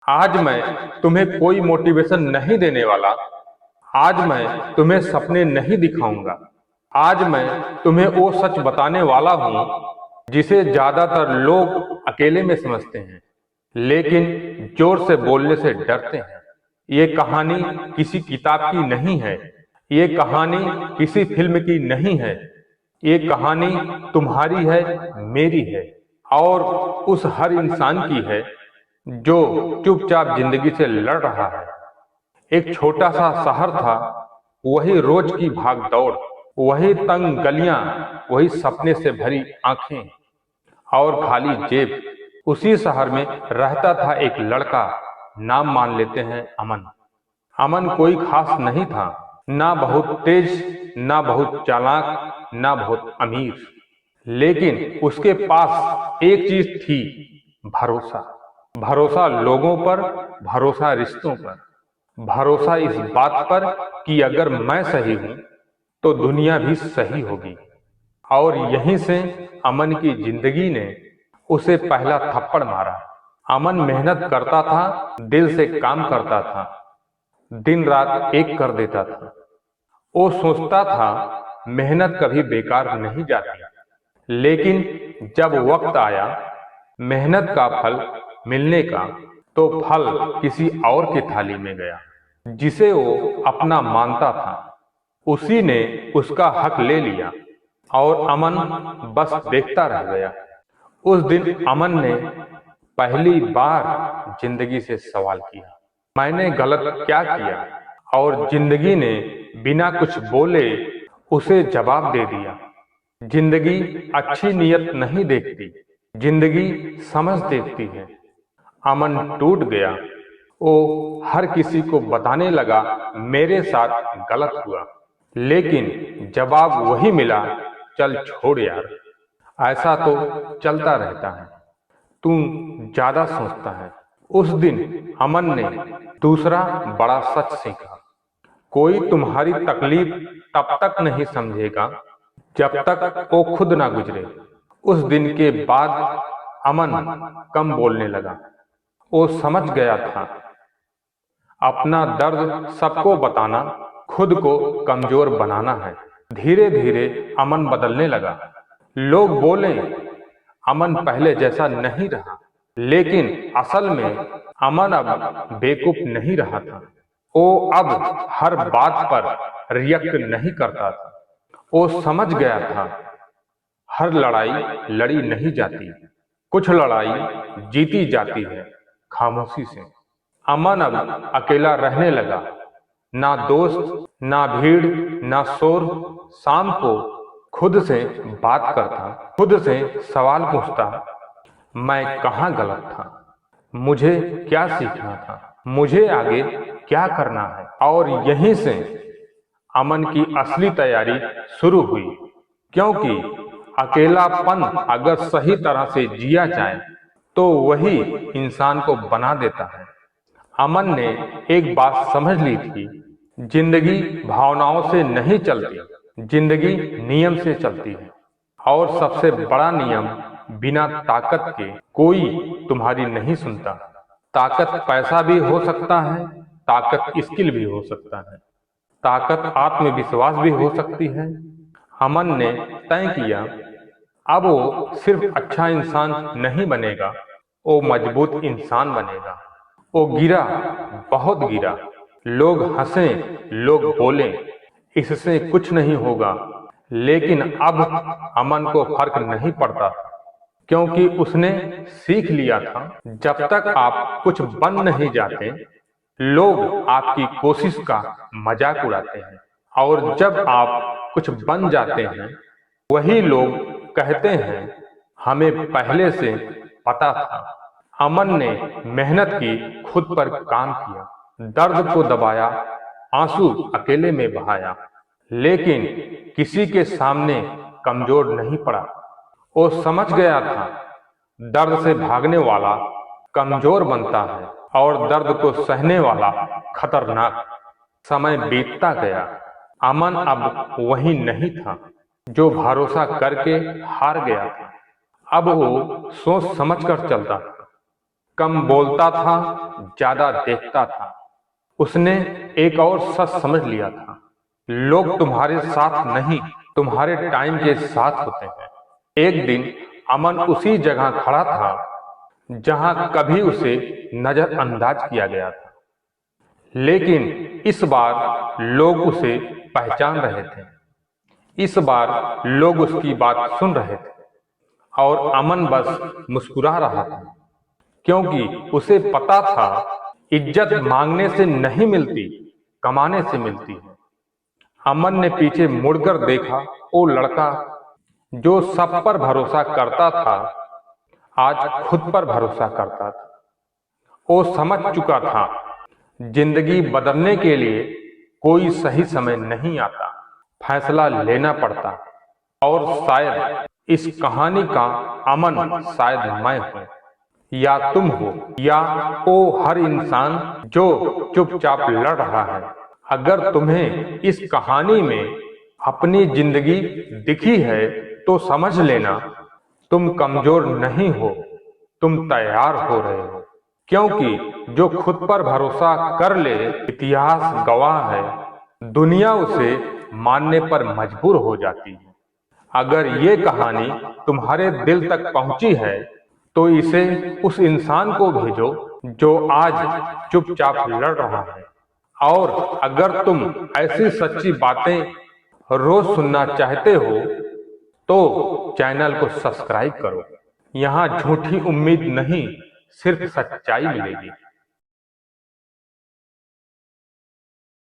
आज मैं तुम्हें कोई मोटिवेशन नहीं देने वाला। आज मैं तुम्हें सपने नहीं दिखाऊंगा। आज मैं तुम्हें वो सच बताने वाला हूं जिसे ज्यादातर लोग अकेले में समझते हैं, लेकिन जोर से बोलने से डरते हैं। ये कहानी किसी किताब की नहीं है। ये कहानी किसी फिल्म की नहीं है। ये कहानी तुम्हारी है, मेरी है, और उस हर इंसान की है जो चुपचाप जिंदगी से लड़ रहा है। एक छोटा सा शहर था, वही रोज की भाग दौड़, वही तंग गलियां, वही सपने से भरी आंखें और खाली जेब। उसी शहर में रहता था एक लड़का, नाम मान लेते हैं अमन। अमन कोई खास नहीं था, ना बहुत तेज, ना बहुत चालाक, ना बहुत अमीर, लेकिन उसके पास एक चीज थी, भरोसा। भरोसा लोगों पर, भरोसा रिश्तों पर, भरोसा इस बात पर कि अगर मैं सही हूं तो दुनिया भी सही होगी। और यहीं से अमन की जिंदगी ने उसे पहला थप्पड़ मारा। अमन मेहनत करता था, दिल से काम करता था, दिन रात एक कर देता था। वो सोचता था मेहनत कभी बेकार नहीं जाती, लेकिन जब वक्त आया मेहनत का फल मिलने का, तो फल किसी और की थाली में गया। जिसे वो अपना मानता था, उसी ने उसका हक ले लिया और अमन बस देखता रह गया। उस दिन अमन ने पहली बार जिंदगी से सवाल किया, मैंने गलत क्या किया? और जिंदगी ने बिना कुछ बोले उसे जवाब दे दिया। जिंदगी अच्छी नीयत नहीं देखती, जिंदगी समझ देखती है। अमन टूट गया। वो हर किसी को बताने लगा मेरे साथ गलत हुआ, लेकिन जवाब वही मिला, चल छोड़ यार, ऐसा तो चलता रहता है, तू ज्यादा सोचता है। उस दिन अमन ने दूसरा बड़ा सच सीखा, कोई तुम्हारी तकलीफ तब तक नहीं समझेगा जब तक वो खुद ना गुजरे। उस दिन के बाद अमन कम बोलने लगा। वो समझ गया था अपना दर्द सबको बताना खुद को कमजोर बनाना है। धीरे धीरे अमन बदलने लगा। लोग बोले अमन पहले जैसा नहीं रहा, लेकिन असल में अमन अब बेवकूफ नहीं रहा था। वो अब हर बात पर रिएक्ट नहीं करता था। वो समझ गया था हर लड़ाई लड़ी नहीं जाती, कुछ लड़ाई जीती जाती है खामोशी से। अमन अब अकेला रहने लगा, ना दोस्त, ना भीड़, ना शोर। शाम को खुद से बात करता, खुद से सवाल पूछता, मैं कहाँ गलत था, मुझे क्या सीखना था, मुझे आगे क्या करना है। और यहीं से अमन की असली तैयारी शुरू हुई, क्योंकि अकेलापन अगर सही तरह से जिया जाए तो वही इंसान को बना देता है। अमन ने एक बात समझ ली थी, जिंदगी भावनाओं से नहीं चलती, जिंदगी नियम से चलती है। और सबसे बड़ा नियम, बिना ताकत के कोई तुम्हारी नहीं सुनता। ताकत पैसा भी हो सकता है, ताकत स्किल भी हो सकता है, ताकत आत्मविश्वास भी हो सकती है। अमन ने तय किया, अब वो सिर्फ अच्छा इंसान नहीं बनेगा, वो मजबूत इंसान बनेगा। वो गिरा, बहुत गिरा। लोग हंसे, लोग बोले इससे कुछ नहीं होगा, लेकिन अब अमन को फर्क नहीं पड़ता, क्योंकि उसने सीख लिया था जब तक आप कुछ बन नहीं जाते, लोग आपकी कोशिश का मजाक उड़ाते हैं, और जब आप कुछ बन जाते हैं वही लोग कहते हैं हमें पहले से पता था। अमन ने मेहनत की, खुद पर काम किया, दर्द को दबाया, आंसू अकेले में बहाया, लेकिन किसी के सामने कमजोर नहीं पड़ा। वो समझ गया था दर्द से भागने वाला कमजोर बनता है और दर्द को सहने वाला खतरनाक। समय बीतता गया। अमन अब वही नहीं था जो भरोसा करके हार गया था। अब वो सोच समझ कर चलता था, कम बोलता था, ज्यादा देखता था। उसने एक और सच समझ लिया था, लोग तुम्हारे साथ नहीं, तुम्हारे टाइम के साथ होते हैं। एक दिन अमन उसी जगह खड़ा था जहां कभी उसे नजरअंदाज किया गया था, लेकिन इस बार लोग उसे पहचान रहे थे। इस बार लोग उसकी बात सुन रहे थे और अमन बस मुस्कुरा रहा था, क्योंकि उसे पता था इज्जत मांगने से नहीं मिलती, कमाने से मिलती है। अमन ने पीछे मुड़कर देखा। वो लड़का जो सब पर भरोसा करता था, आज खुद पर भरोसा करता था। वो समझ चुका था, जिंदगी बदलने के लिए कोई सही समय नहीं आता, फैसला लेना पड़ता। और शायद इस कहानी का अमन शायद मैं हूं, या तुम हो, या वो हर इंसान जो चुपचाप लड़ रहा है। अगर तुम्हें इस कहानी में अपनी जिंदगी दिखी है तो समझ लेना, तुम कमजोर नहीं हो, तुम तैयार हो रहे हो। क्योंकि जो खुद पर भरोसा कर ले, इतिहास गवाह है, दुनिया उसे मानने पर मजबूर हो जाती है। अगर ये कहानी तुम्हारे दिल तक पहुंची है तो इसे उस इंसान को भेजो जो आज चुपचाप लड़ रहा है। और अगर तुम ऐसी सच्ची बातें रोज सुनना चाहते हो तो चैनल को सब्सक्राइब करो। यहाँ झूठी उम्मीद नहीं, सिर्फ सच्चाई मिलेगी।